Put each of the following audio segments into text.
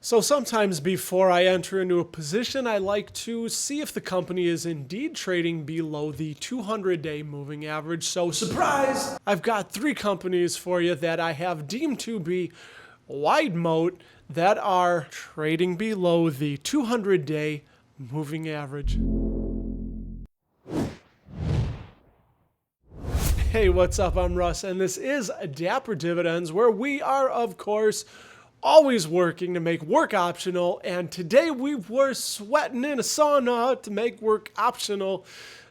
So sometimes before I enter into a position, I like to see if the company is indeed trading below the 200-day moving average. So surprise! I've got 3 companies for you that I have deemed to be wide moat that are trading below the 200-day moving average. Hey, what's up? I'm Russ, and this is Dapper Dividends, where we are, of course, always working to make work optional, and today we were sweating in a sauna to make work optional,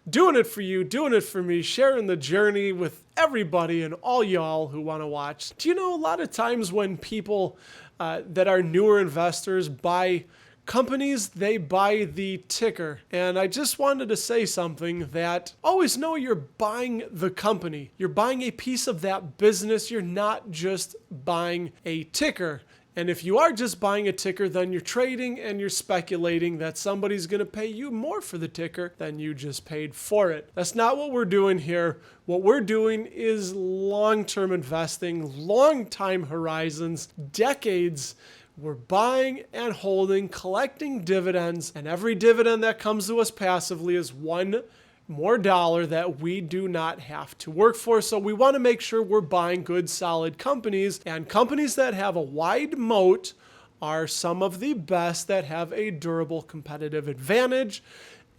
doing it for you, doing it for me, sharing the journey with everybody and all y'all who want to watch. Do you know a lot of times when people that are newer investors buy companies, they buy the ticker? And I just wanted to say something that always know you're buying the company. You're buying a piece of that business. You're not just buying a ticker. And if you are just buying a ticker, then you're trading and you're speculating that somebody's going to pay you more for the ticker than you just paid for it. That's not what we're doing here. What we're doing is long-term investing, long-time horizons, decades. We're buying and holding, collecting dividends, and every dividend that comes to us passively is one more dollar that we do not have to work for. So we want to make sure we're buying good, solid companies, and companies that have a wide moat are some of the best that have a durable competitive advantage.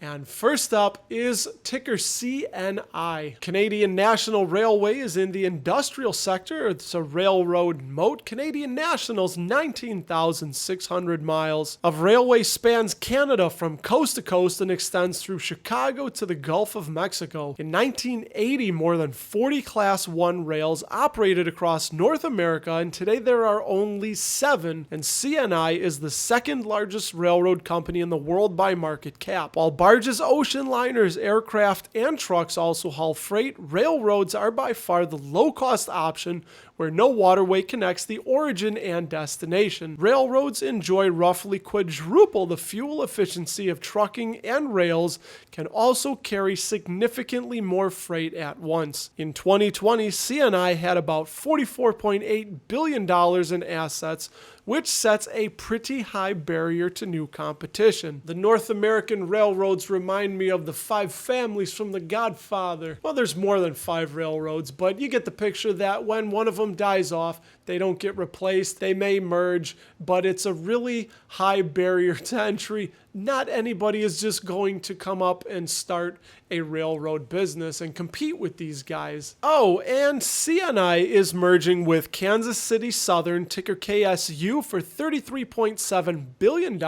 And first up is ticker CNI. Canadian National Railway is in the industrial sector. It's a railroad moat. Canadian National's 19,600 miles of railway spans Canada from coast to coast and extends through Chicago to the Gulf of Mexico. In 1980, more than 40 Class 1 rails operated across North America, and today there are only 7, and CNI is the second largest railroad company in the world by market cap. While barges, ocean liners, aircraft, and trucks also haul freight, railroads are by far the low-cost option where no waterway connects the origin and destination. Railroads enjoy roughly quadruple the fuel efficiency of trucking, and rails can also carry significantly more freight at once. In 2020, CNI had about $44.8 billion in assets, which sets a pretty high barrier to new competition. The North American railroads remind me of the 5 families from The Godfather. Well, there's more than 5 railroads, but you get the picture that when one of them dies off, they don't get replaced. They may merge, but it's a really high barrier to entry. Not anybody is just going to come up and start a railroad business and compete with these guys. Oh, and CNI is merging with Kansas City Southern, ticker KSU, for $33.7 billion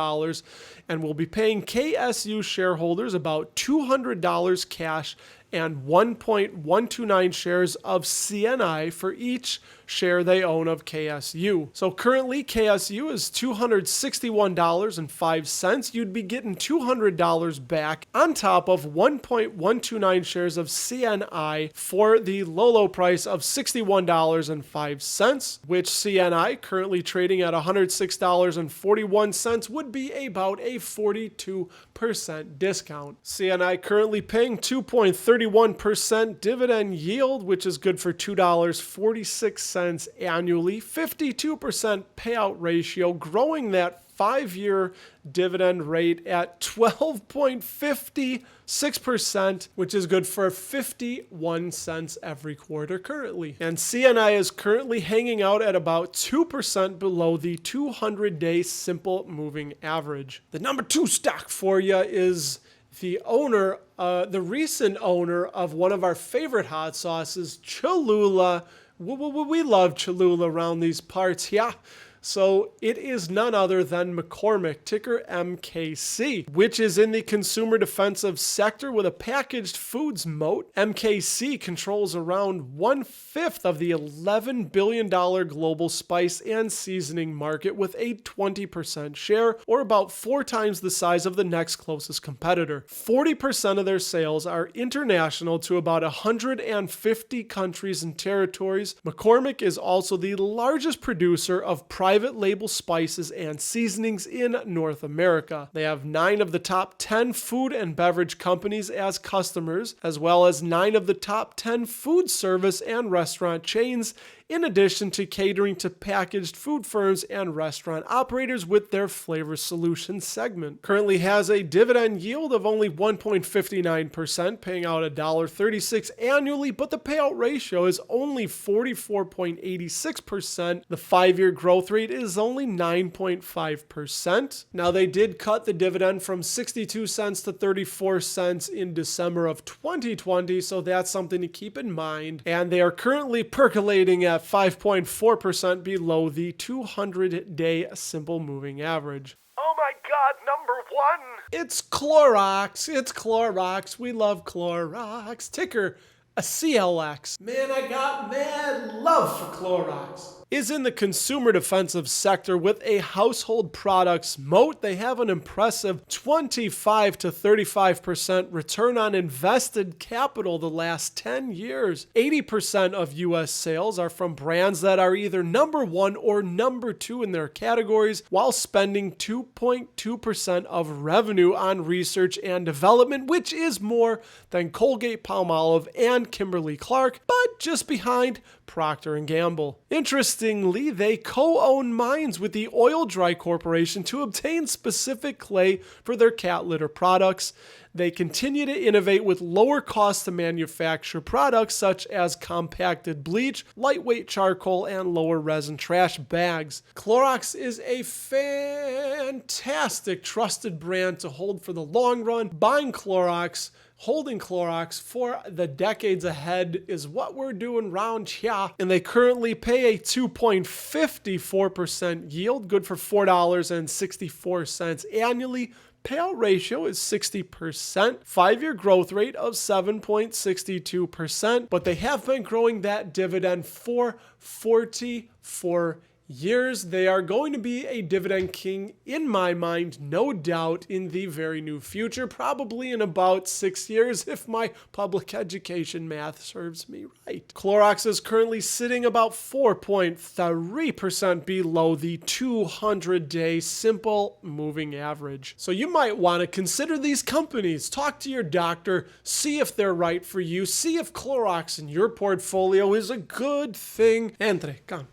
and will be paying KSU shareholders about $200 cash and 1.129 shares of CNI for each share they own of KSU. So currently KSU is $261.05. You'd be getting $200 back on top of 1.129 shares of CNI for the low price of $61.05, which CNI, currently trading at $106.41, would be about a 42% discount. CNI currently paying 2.31% dividend yield, which is good for $2.46 annually, 52% payout ratio, growing that 5-year dividend rate at 12.56%, which is good for 51 cents every quarter currently. And CNI is currently hanging out at about 2% below the 200-day simple moving average. The number 2 stock for you is the owner, the recent owner of one of our favorite hot sauces, Cholula. We love Cholula around these parts, yeah. So it is none other than McCormick, ticker MKC, which is in the consumer defensive sector with a packaged foods moat. MKC controls around 1/5 of the $11 billion global spice and seasoning market with a 20% share, or about 4 times the size of the next closest competitor. 40% of their sales are international to about 150 countries and territories. McCormick is also the largest producer of private label spices and seasonings in North America. They have 9 of the top 10 food and beverage companies as customers, as well as 9 of the top 10 food service and restaurant chains in addition to catering to packaged food firms and restaurant operators with their flavor solutions segment. Currently has a dividend yield of only 1.59%, paying out $1.36 annually, but the payout ratio is only 44.86%. The 5-year growth rate is only 9.5%. Now, they did cut the dividend from 62 cents to 34 cents in December of 2020, so that's something to keep in mind. And they are currently percolating at 5.4% below the 200-day simple moving average. Oh my God, number one! It's Clorox. It's Clorox. We love Clorox. Ticker a CLX. Man, I got mad love for Clorox. Is in the consumer defensive sector with a household products moat. They have an impressive 25 to 35% return on invested capital the last 10 years. 80% of US sales are from brands that are either number 1 or number 2 in their categories, while spending 2.2% of revenue on research and development, which is more than Colgate-Palmolive and Kimberly-Clark, but just behind Procter & Gamble. Interestingly, they co-own mines with the Oil-Dri Corporation to obtain specific clay for their cat litter products. They continue to innovate with lower cost to manufacture products such as compacted bleach, lightweight charcoal, and lower resin trash bags. Clorox is a fantastic trusted brand to hold for the long run. Buying Clorox, holding Clorox for the decades ahead is what we're doing round here. And they currently pay a 2.54% yield, good for $4.64 annually. Payout ratio is 60%, 5-year growth rate of 7.62%, but they have been growing that dividend for 44 years. They are going to be a dividend king in my mind, no doubt, in the very near future, probably in about 6 years if my public education math serves me right. Clorox is currently sitting about 4.3% below the 200-day simple moving average. So you might want to consider these companies. Talk to your doctor, see if they're right for you, see if Clorox in your portfolio is a good thing. Entre, come,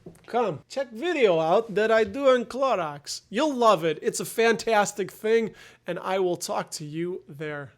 check video out that I do on Clorox. You'll love it. It's a fantastic thing, and I will talk to you there.